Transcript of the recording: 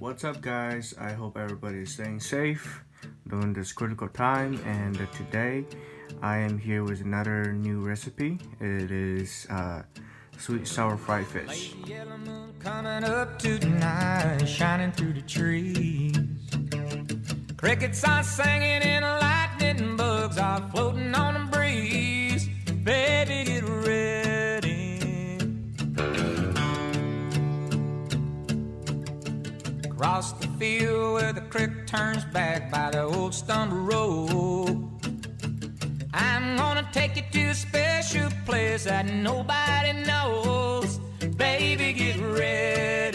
What's up, guys? I hope everybody is staying safe during this critical time. And today, I am here with another new recipe. It is sweet sour fried fish. Late yellow moon coming up tonight, shining through the trees. Crickets are singing and lightning bugs are floating on the breeze. Baby, get ready. Across the field where the creek turns back by the old stone road, I'm gonna take you to a special place that nobody knows. Baby, get ready.